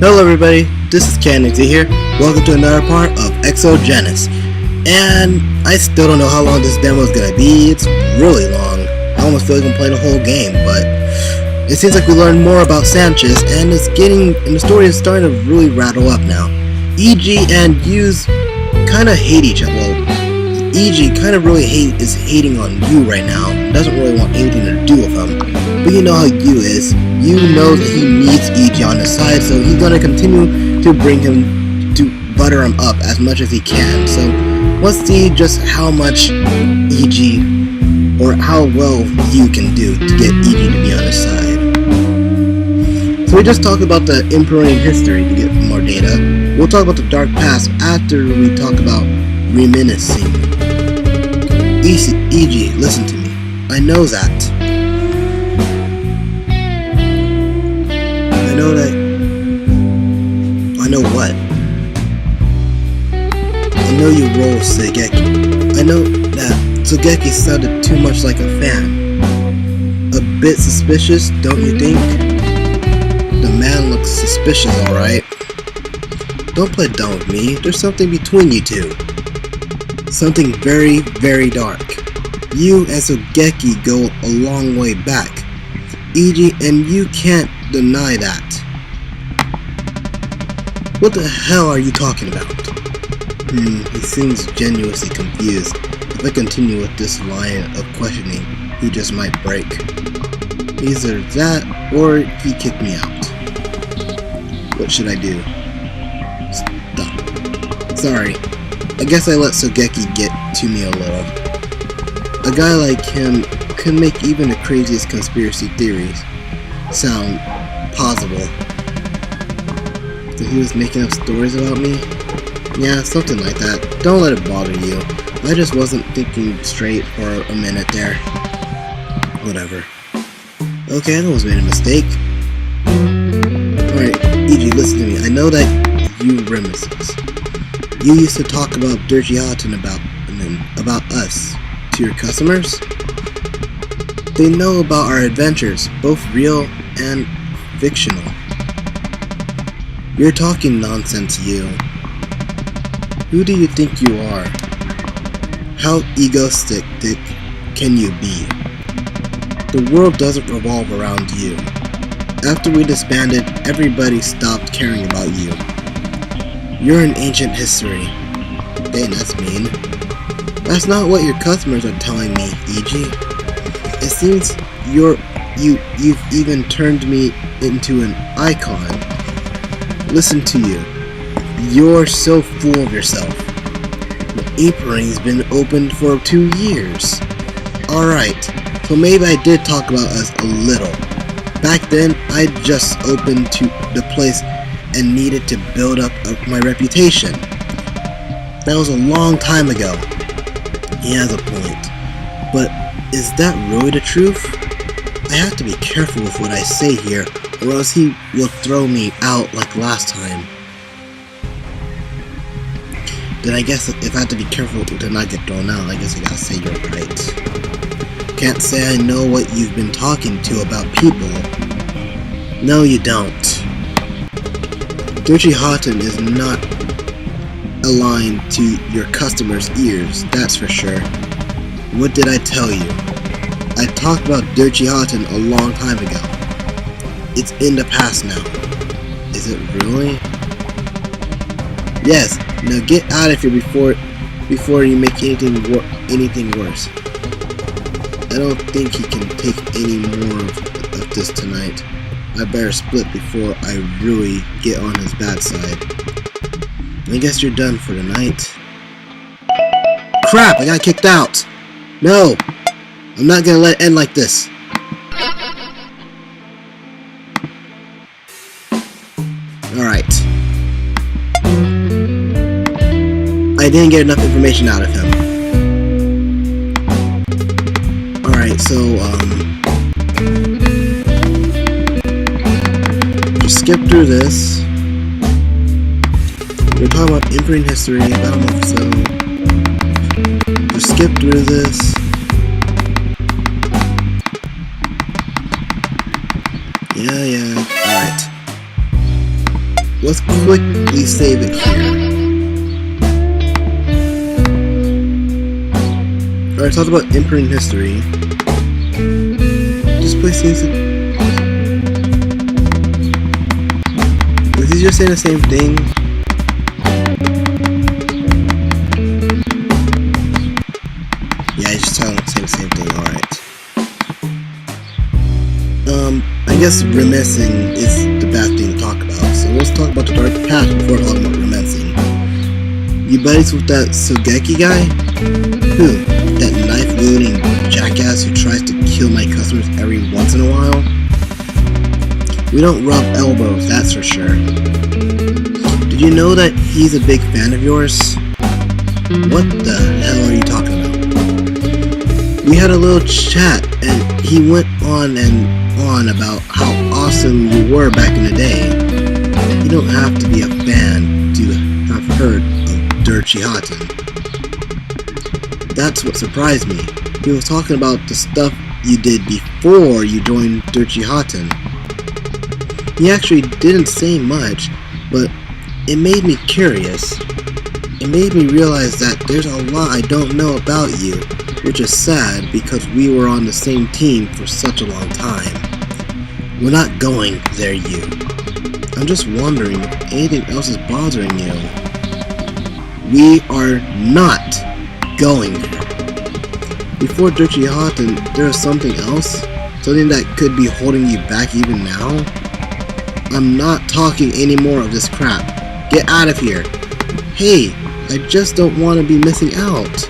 Hello everybody, this is Eiji here. Welcome to another part of Exogensis. And I still don't know how long this demo is gonna be. It's really long. I almost feel like I'm playing a whole game, but it seems like we learned more about Sanchez, and the story is starting to really rattle up now. Eiji and Yu's kinda hate each other. Well, Eiji is hating on Yu right now. Doesn't really want anything to do with him. But you know how Yu is. Yu knows that he needs Eiji on his side, so he's gonna continue to bring him to butter him up as much as he can. So let's see just how much Eiji, or how well Yu can do to get Eiji to be on his side. So we just talked about the improving history to get more data. We'll talk about the dark past after we talk about reminiscing. Eiji, listen to me. I know that. I know what? I know you roll Sugeki. I know that Sugeki sounded too much like a fan. A bit suspicious, don't you think? The man looks suspicious, alright. Don't play dumb with me. There's something between you two. Something very, very dark. You and Sugeki go a long way back. Eiji, and you can't deny that. What the hell are you talking about? He seems genuinely confused. If I continue with this line of questioning, he just might break. Either that, or he kicked me out. What should I do? Stop. Sorry. I guess I let Sugeki get to me a little. A guy like him could make even the craziest conspiracy theories sound plausible. So he was making up stories about me? Yeah, something like that. Don't let it bother you. I just wasn't thinking straight for a minute there. Whatever. Okay, I almost made a mistake. Alright, Eiji, listen to me. I know that you reminisce. You used to talk about Dirty-Hatan about us to your customers. They know about our adventures, both real and fictional. You're talking nonsense, you. Who do you think you are? How egoistic can you be? The world doesn't revolve around you. After we disbanded, everybody stopped caring about you. You're an ancient history. Dang, that's mean. That's not what your customers are telling me, Eiji. It seems you've even turned me into an icon. Listen to you. You're so full of yourself. The apron's been open for 2 years. Alright, so maybe I did talk about us a little. Back then, I just opened to the place and needed to build up my reputation. That was a long time ago. He has a point. But is that really the truth? I have to be careful with what I say here, or else he will throw me out like last time. Then I guess if I have to be careful to not get thrown out, I guess I gotta say you're right. Can't say I know what you've been talking to about people. No, you don't. Dirty-Hatan is not aligned to your customers' ears, that's for sure. What did I tell you? I talked about Dirty-Hatan a long time ago. It's in the past now. Is it really? Yes. Now get out of here before you make anything worse. I don't think he can take any more of this tonight. I better split before I really get on his bad side. I guess you're done for the night. Crap! I got kicked out! No! I'm not gonna let it end like this. Alright. I didn't get enough information out of him. Alright, so, just skip through this. We're talking about imprinting history, about a month or so. Just skip through this. Yeah, alright. let's quickly save it here. Alright, talk about Emperor in history. This place seems to... Was he just saying the same thing? Yeah, he's just telling the same thing, alright. I guess reminiscing is the bad thing to talk about, so let's talk about the dark past before talking about reminiscing. You buddies with that Sogeki guy? Who? That knife-wielding jackass who tries to kill my customers every once in a while? We don't rub elbows, that's for sure. Did you know that he's a big fan of yours? What the hell are you talking about? We had a little chat, and he went on and on about how awesome you were back in the day. You don't have to be a fan to have heard of Durchihaten. That's what surprised me. He was talking about the stuff you did before you joined Durchihaten. He actually didn't say much, but it made me curious. It made me realize that there's a lot I don't know about you, which is sad because we were on the same team for such a long time. We're not going there, you. I'm just wondering if anything else is bothering you. We are not going there. Before Durchihaten, there is something else? Something that could be holding you back even now? I'm not talking any more of this crap. Get out of here. Hey, I just don't want to be missing out.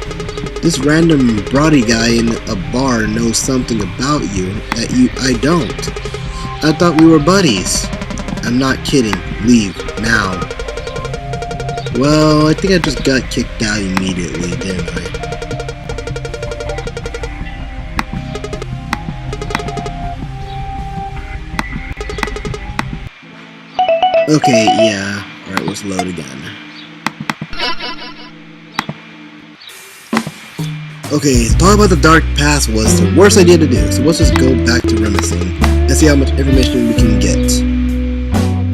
This random Brody guy in a bar knows something about you that I don't. I thought we were buddies. I'm not kidding. Leave now. Well, I think I just got kicked out immediately, didn't I? Okay, yeah. Alright, let's load again. Okay, talking about the dark past was the worst idea to do, so let's just go back to reminiscing and see how much information we can get.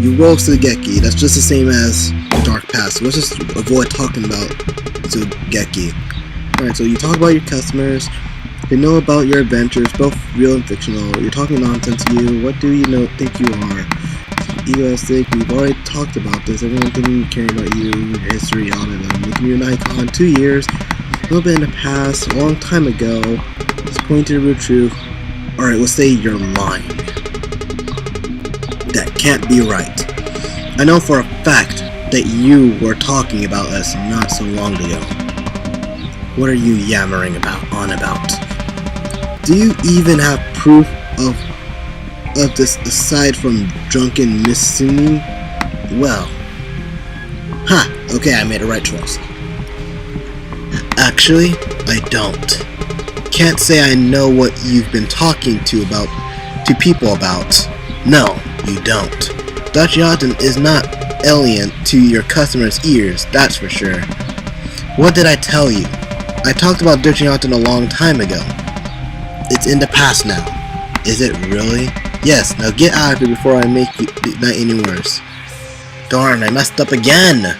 You roll Sogeki, that's just the same as the dark past, so let's just avoid talking about Sogeki. Alright, so you talk about your customers, they know about your adventures, both real and fictional, you're talking nonsense to you, what do you think you are? Egoistic, we've already talked about this, everyone thinking you care about you, your history, all of them, making you an icon, 2 years, a little bit in the past, a long time ago, just pointing to the real truth. Alright, let's say you're lying. That can't be right. I know for a fact that you were talking about us not so long ago. What are you yammering on about? Do you even have proof of this aside from drunken missing? Well, okay, I made a right choice. Actually, I don't. Can't say I know what you've been talking to people about. No, you don't. Durchihaten is not alien to your customers' ears, that's for sure. What did I tell you? I talked about Durchihaten a long time ago. It's in the past now. Is it really? Yes, now get out of here before I make the night any worse. Darn, I messed up again!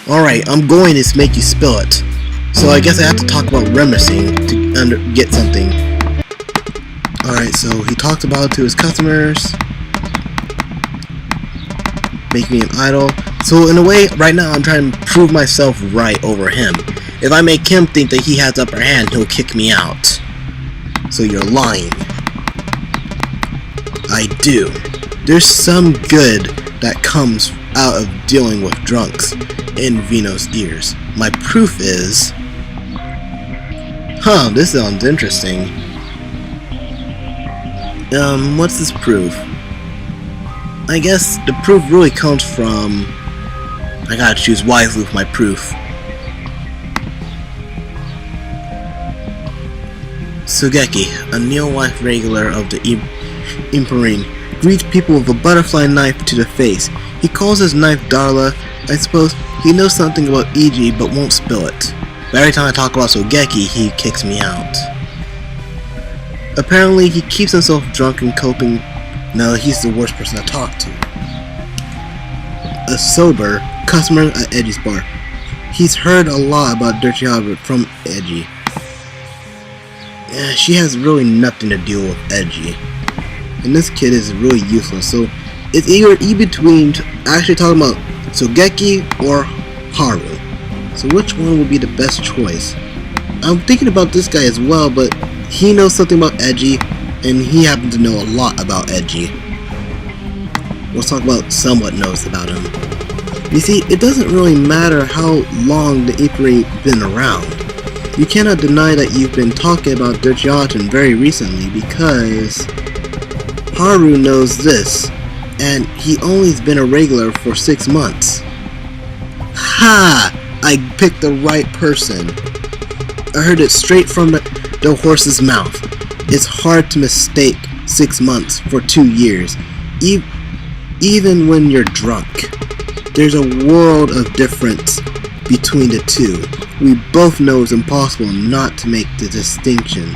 Alright, I'm going to make you spill it. So I guess I have to talk about reminiscing to get something. Alright, so he talked about it to his customers. Make me an idol. So in a way, right now I'm trying to prove myself right over him. If I make him think that he has the upper hand, he'll kick me out. So you're lying. I do. There's some good that comes out of dealing with drunks in Vino's ears. My proof is... this sounds interesting. What's this proof? I guess the proof really comes from... I gotta choose wisely with my proof. Sogeki, a neo-life regular of the Imperine, greets people with a butterfly knife to the face. He calls his knife Darla. I suppose he knows something about Eiji but won't spill it. But every time I talk about Sogeki, he kicks me out. Apparently, he keeps himself drunk and coping. No, he's the worst person to talk to. A sober customer at Eiji's bar. He's heard a lot about Dirty Albert from Eiji. She has really nothing to do with Eiji. And this kid is really useless, so it's either between actually talking about Sogeki or Haru. So which one would be the best choice? I'm thinking about this guy as well, but he knows something about Eiji, and he happens to know a lot about Eiji. Let's talk about somewhat knows about him. You see, it doesn't really matter how long the Ippuri been around. You cannot deny that you've been talking about Dirty Autumn very recently, because Haru knows this, and he only's been a regular for 6 months. Ha! I picked the right person. I heard it straight from the horse's mouth. It's hard to mistake 6 months for 2 years, even when you're drunk. There's a world of difference between the two. We both know it's impossible not to make the distinction.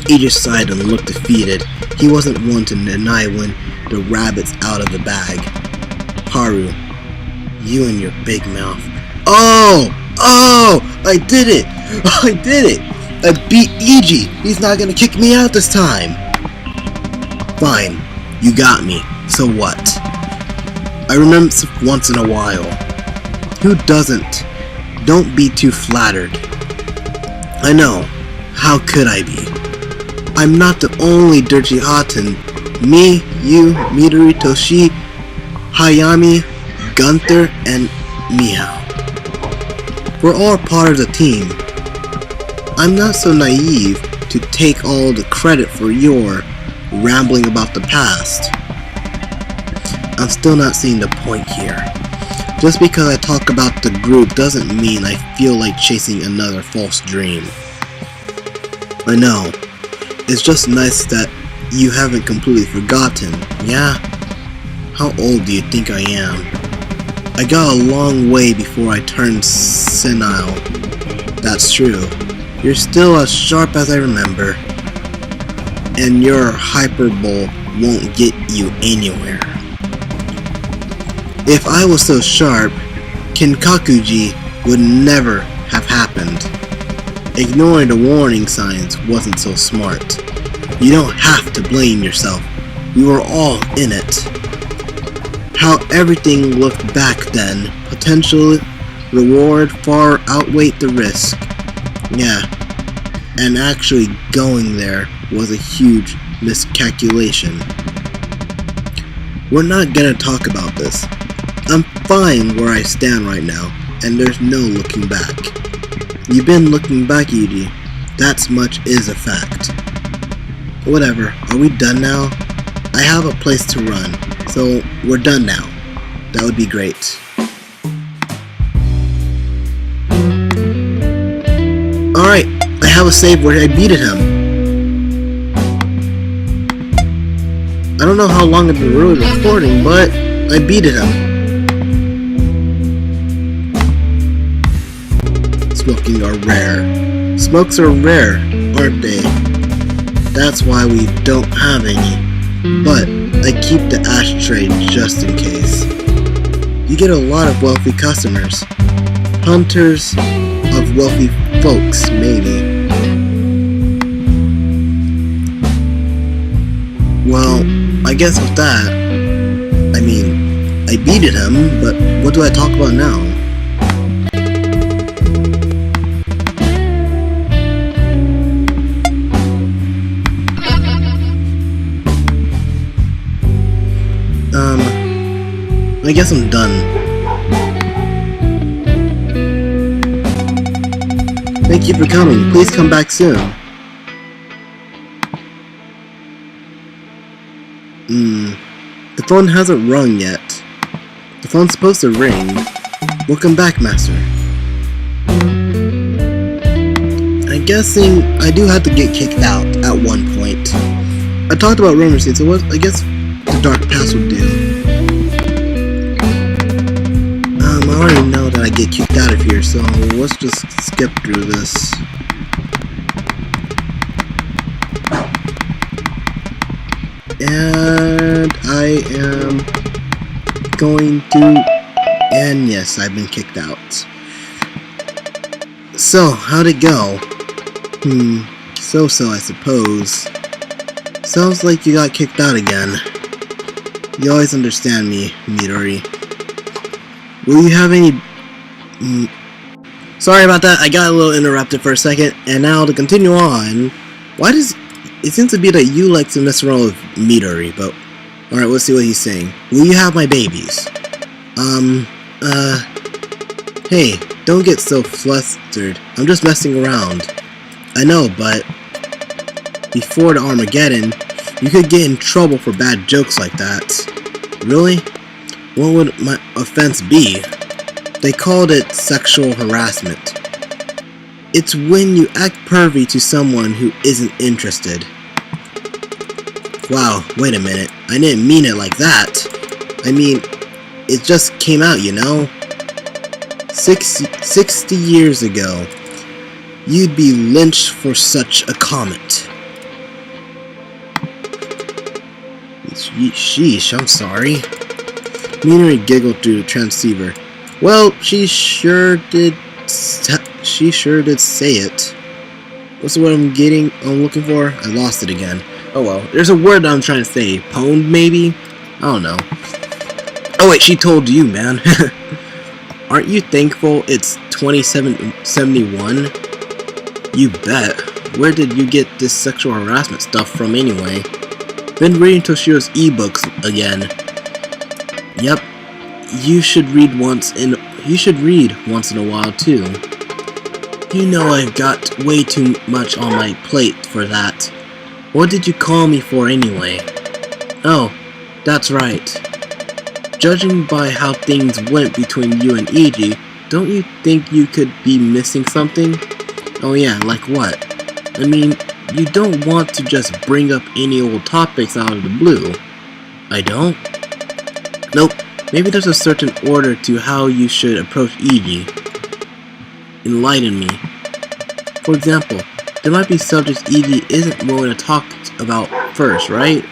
Eiji sighed and looked defeated. He wasn't one to deny when the rabbit's out of the bag. Haru, you and your big mouth. Oh! I did it! I did it! I beat Eiji! He's not gonna kick me out this time! Fine, you got me. So what? I remember once in a while. Who doesn't? Don't be too flattered. I know. How could I be? I'm not the only Dirty Aten. Me, you, Midori, Toshi, Hayami, Gunther, and Mihao. We're all part of the team. I'm not so naive to take all the credit for your rambling about the past. I'm still not seeing the point here. Just because I talk about the group doesn't mean I feel like chasing another false dream. I know. It's just nice that you haven't completely forgotten, yeah? How old do you think I am? I got a long way before I turned senile. That's true. You're still as sharp as I remember. And your hyperbole won't get you anywhere. If I was so sharp, Kinkakuji would never have happened. Ignoring the warning signs wasn't so smart. You don't have to blame yourself. We were all in it. How everything looked back then, potential reward far outweighed the risk. Yeah, and actually going there was a huge miscalculation. We're not gonna talk about this. I'm fine where I stand right now, and there's no looking back. You've been looking back, Eiji. That much is a fact. Whatever, are we done now? I have a place to run, so we're done now. That would be great. Alright, I have a save where I beated him. I don't know how long I've been really recording, but I beated him. Smoking are rare. Smokes are rare, aren't they? That's why we don't have any. But I keep the ashtray just in case. You get a lot of wealthy customers. Hunters of wealthy folks, maybe. Well, I guess with that, I mean, I beated him, but what do I talk about now? I guess I'm done. Thank you for coming. Please come back soon. The phone hasn't rung yet. The phone's supposed to ring. Welcome back, Master. I'm guessing I do have to get kicked out at one point. I talked about rumor seeds, so what I guess the Dark Pass would do. I already know that I get kicked out of here, so let's just skip through this. And I am going to... And yes, I've been kicked out. So, how'd it go? So I suppose. Sounds like you got kicked out again. You always understand me, Midori. Will you have any... Sorry about that, I got a little interrupted for a second, and now to continue on, why does... It seems to be that you like to mess around with Midori, but... Alright, let's see what he's saying. Will you have my babies? Hey, don't get so flustered. I'm just messing around. I know, but... Before the Armageddon, you could get in trouble for bad jokes like that. Really? What would my offense be? They called it sexual harassment. It's when you act pervy to someone who isn't interested. Wow, wait a minute. I didn't mean it like that. I mean, it just came out, you know? 60 years ago, you'd be lynched for such a comment. Sheesh, I'm sorry. Midori giggled through the transceiver. Well, she sure did say it. What's the word I'm looking for? I lost it again. Oh well, there's a word that I'm trying to say. Pwned, maybe? I don't know. Oh wait, she told you, man. Aren't you thankful it's 2071? You bet. Where did you get this sexual harassment stuff from anyway? Been reading Toshio's ebooks again. Yep. You should read once in a while too. You know I've got way too much on my plate for that. What did you call me for anyway? Oh, that's right. Judging by how things went between you and Eiji, don't you think you could be missing something? Oh yeah, like what? I mean, you don't want to just bring up any old topics out of the blue. I don't? Nope. Maybe there's a certain order to how you should approach Eiji. Enlighten me. For example, there might be subjects Eiji isn't willing to talk about first, right?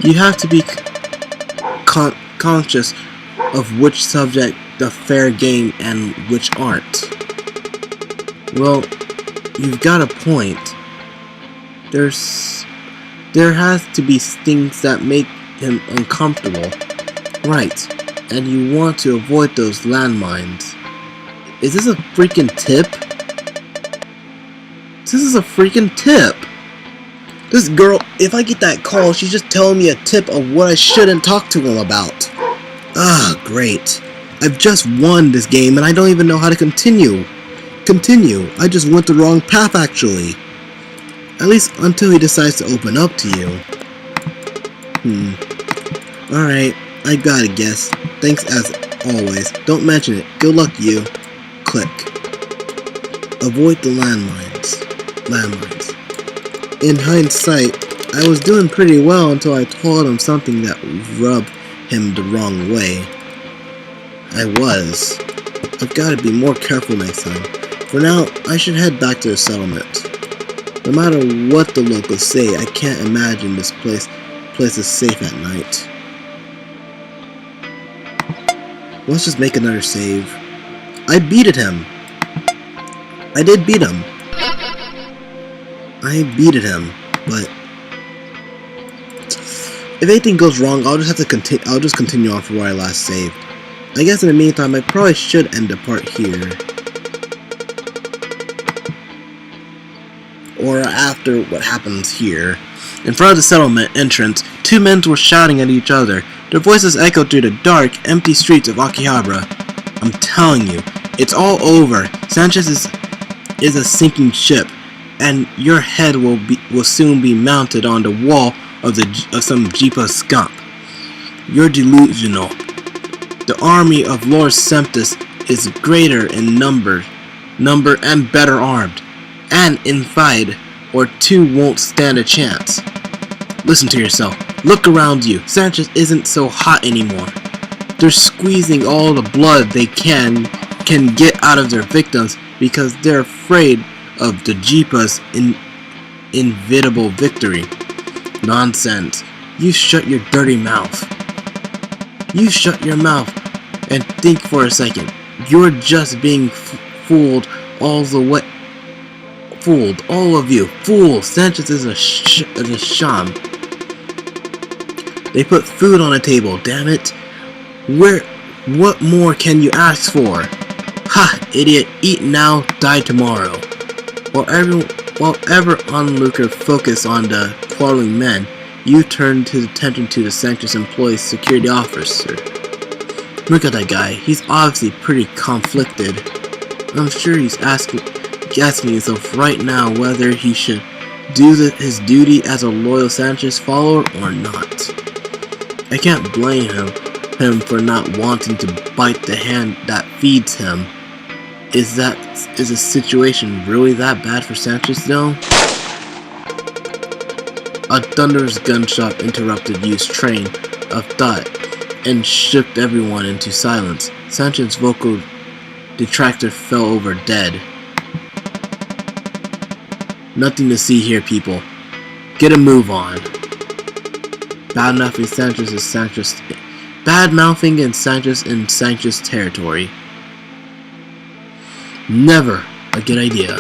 You have to be conscious of which subject the fair game and which aren't. Well, you've got a point. There has to be things that make him uncomfortable. Right, and you want to avoid those landmines. Is this a freaking tip? This is a freaking tip! This girl, if I get that call, she's just telling me a tip of what I shouldn't talk to him about. Ah, great. I've just won this game and I don't even know how to continue. I just went the wrong path actually. At least until he decides to open up to you. Alright, I gotta guess. Thanks as always. Don't mention it. Good luck to you. Click. Avoid the landmines. In hindsight, I was doing pretty well until I told him something that rubbed him the wrong way. I was. I've gotta be more careful next time. For now, I should head back to the settlement. No matter what the locals say, I can't imagine this place is safe at night. Let's just make another save. I beated him. I did beat him. But if anything goes wrong, I'll just have to continue. I'll just continue on from where I last saved. I guess in the meantime, I probably should end the part here, or after what happens here. In front of the settlement entrance, two men were shouting at each other. Their voices echoed through the dark, empty streets of Akihabara. I'm telling you, it's all over. Sanchez is a sinking ship, and your head will soon be mounted on the wall of some Jipa skunk. You're delusional. The army of Lord Semptis is greater in number and better armed, and in fight, or two won't stand a chance. Listen to yourself. Look around you. Sanchez isn't so hot anymore. They're squeezing all the blood they can get out of their victims because they're afraid of the Jipa's inevitable victory. Nonsense. You shut your dirty mouth. You shut your mouth and think for a second. You're just being fooled all the way. Fooled, all of you. Fool. Sanchez is a sham. They put food on the table, damn it. What more can you ask for? Ha, idiot. Eat now, die tomorrow. While ever onlooker focus on the quarreling men, you turned his attention to the Sanctus employee's security officer. Look at that guy. He's obviously pretty conflicted. I'm sure he's asking himself right now whether he should do his duty as a loyal Sanchez follower or not. I can't blame him for not wanting to bite the hand that feeds him. Is the situation really that bad for Sanchez though? A thunderous gunshot interrupted Yu's train of thought and shook everyone into silence. Sanchez's vocal detractor fell over dead. Nothing to see here, people. Get a move on. Bad-mouthing in Sanchez territory. Never a good idea.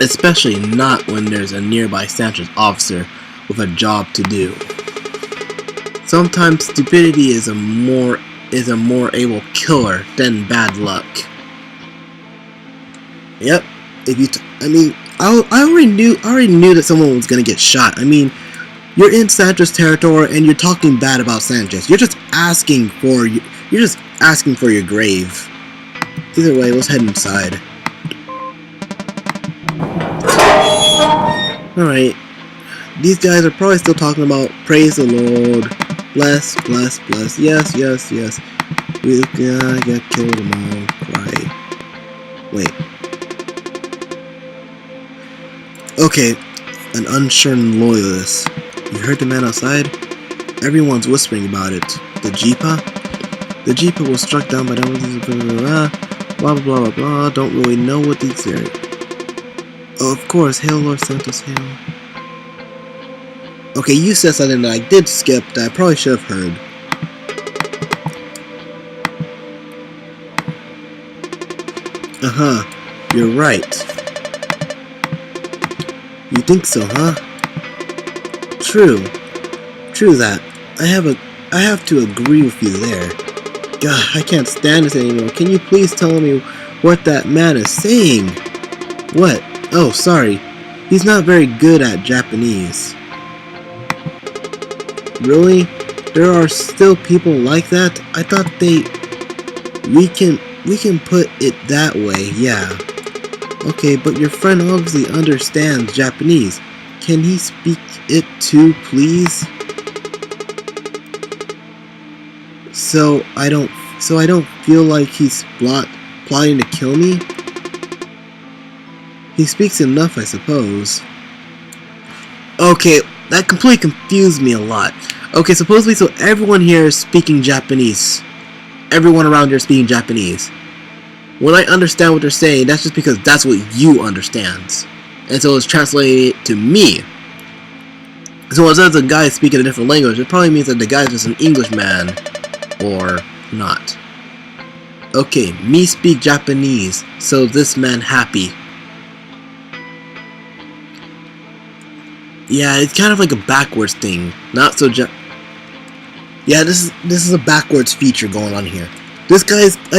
Especially not when there's a nearby Sanchez officer with a job to do. Sometimes stupidity is a more able killer than bad luck. Yep. I already knew that someone was gonna get shot. I mean, you're in Sanchez territory and you're talking bad about Sanchez. You're just asking for your grave. Either way, let's head inside. Alright. These guys are probably still talking about praise the Lord. Bless, bless, bless. Yes, yes, yes. We got killed tomorrow. Right. Wait. Okay. An unsure loyalist. You heard the man outside? Everyone's whispering about it. The Jeepa? The Jeepa was struck down by blah blah blah blah. Don't really know what these are. Oh, of course. Hail Lord Santos, hail. Okay, you said something that I did skip that I probably should have heard. You're right. You think so, huh? True that. I have to agree with you there. God, I can't stand this anymore. Can you please tell me what that man is saying? What? Oh, sorry. He's not very good at Japanese. Really? There are still people like that? I thought we can put it that way, yeah. Okay, but your friend obviously understands Japanese. Can he speak it too, please? So I don't feel like he's plotting to kill me? He speaks enough, I suppose. Okay, that completely confused me a lot. Okay, supposedly, so everyone here is speaking Japanese. Everyone around here is speaking Japanese. When I understand what they're saying, that's just because that's what you understand. And so it's translated to me. So when it says a guy is speaking a different language, it probably means that the guy is just an Englishman. Or not. Okay, me speak Japanese, so this man happy. Yeah, it's kind of like a backwards thing. Not so yeah, this is a backwards feature going on here. I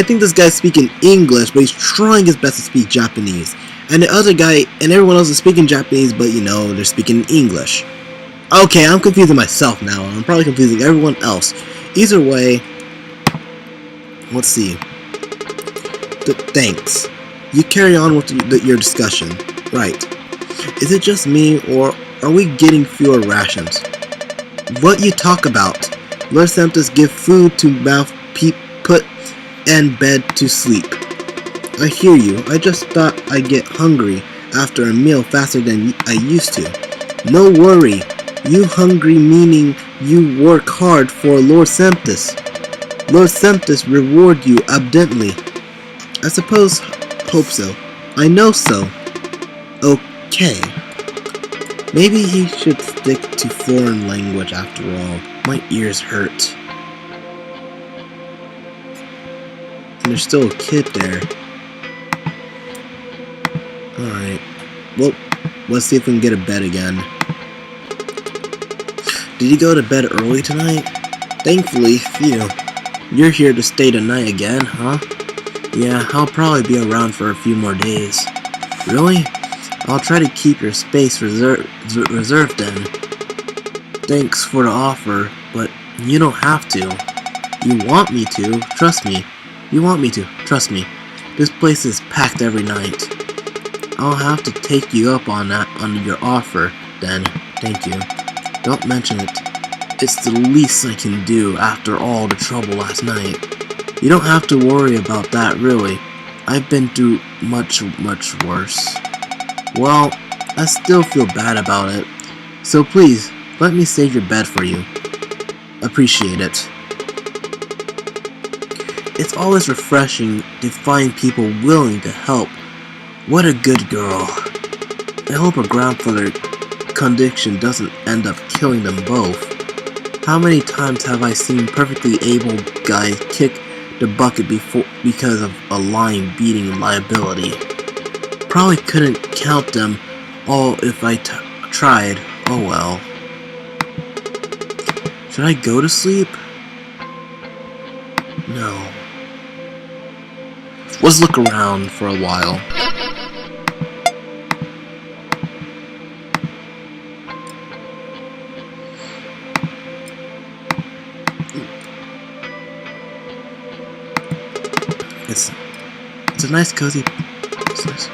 think this guy's speaking English, but he's trying his best to speak Japanese. And the other guy and everyone else is speaking Japanese, but you know, they're speaking English. Okay, I'm confusing myself now. I'm probably confusing everyone else. Either way, let's see. Thanks. You carry on with your discussion. Right. Is it just me, or are we getting fewer rations? What you talk about? Lord Santos give food to mouth, put and bed to sleep. I hear you. I just thought I'd get hungry after a meal faster than I used to. No worry. You hungry meaning you work hard for Lord Santos. Lord Santos reward you abundantly. I hope so. I know so. Okay. Maybe he should stick to foreign language after all. My ears hurt. And there's still a kid there. Alright. Well, let's see if we can get a bed again. Did you go to bed early tonight? Thankfully, phew. You're here to stay tonight again, huh? Yeah, I'll probably be around for a few more days. Really? I'll try to keep your space reserved then. Thanks for the offer, but you don't have to. You want me to, trust me. You want me to, trust me. This place is packed every night. I'll have to take you up on your offer, then. Thank you. Don't mention it. It's the least I can do after all the trouble last night. You don't have to worry about that, really. I've been through much worse. Well, I still feel bad about it. So please, let me save your bed for you. Appreciate it. It's always refreshing to find people willing to help. What a good girl. I hope her grandfather's condition doesn't end up killing them both. How many times have I seen perfectly able guys kick the bucket because of a lying beating liability? Probably couldn't count them all if I tried. Oh well. Should I go to sleep? No. Let's look around for a while. It's a nice cozy. It's nice.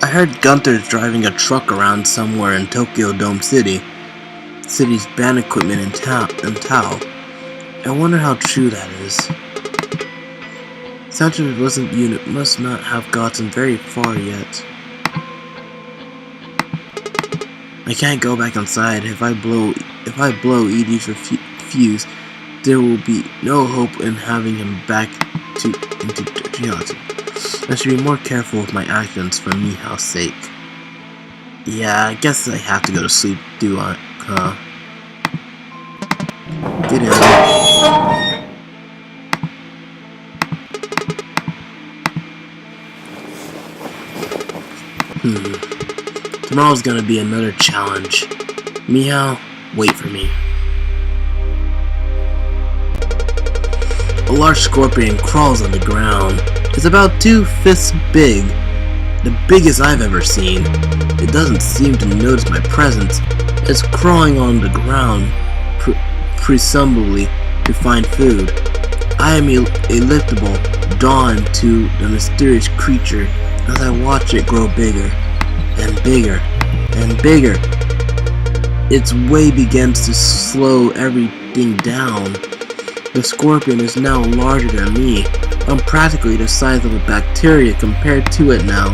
I heard Gunther's driving a truck around somewhere in Tokyo Dome City. City's band equipment in Tao. I wonder how true that is. Sandra's wasn't unit must not have gotten very far yet. I can't go back inside. If I blow Eiji's fuse, there will be no hope in having him back into reality. I should be more careful with my actions for Mihao's sake. Yeah, I guess I have to go to sleep, do I? Get in. Tomorrow's gonna be another challenge. Mihao, wait for me. A large scorpion crawls on the ground. It's about 2 fists big, the biggest I've ever seen. It doesn't seem to notice my presence. It's crawling on the ground, presumably to find food. I am elliptical, drawn to the mysterious creature as I watch it grow bigger and bigger and bigger. Its way begins to slow everything down. The scorpion is now larger than me. I'm practically the size of a bacteria compared to it now.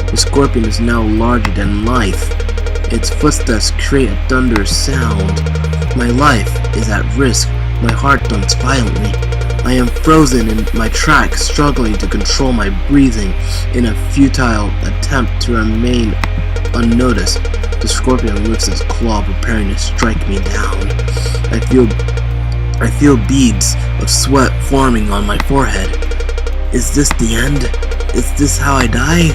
The scorpion is now larger than life. Its footsteps create a thunderous sound. My life is at risk. My heart thumps violently. I am frozen in my tracks, struggling to control my breathing in a futile attempt to remain unnoticed. The scorpion lifts its claw, preparing to strike me down. I feel beads of sweat forming on my forehead. Is this the end? Is this how I die?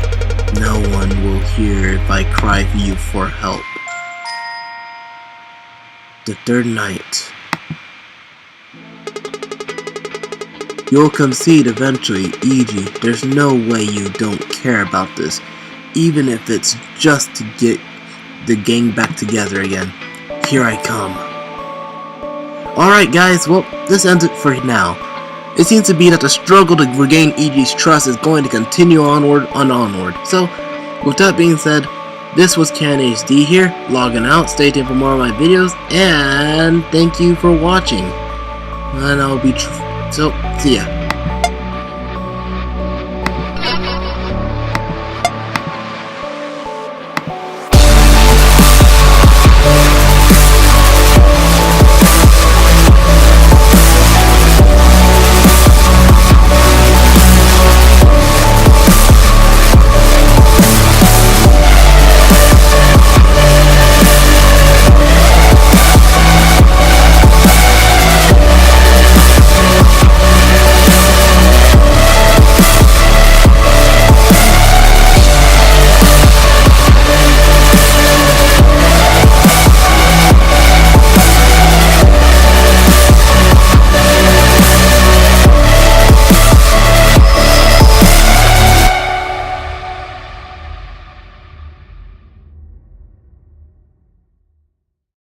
No one will hear if I cry for you for help. The third night. You'll concede eventually, Eiji. There's no way you don't care about this, even if it's just to get the gang back together again. Here I come. Alright guys, well, this ends it for now. It seems to be that the struggle to regain Eiji's trust is going to continue onward and onward. So, with that being said, this was CanHD here, logging out. Stay tuned for more of my videos, and thank you for watching. And I'll be so, see ya.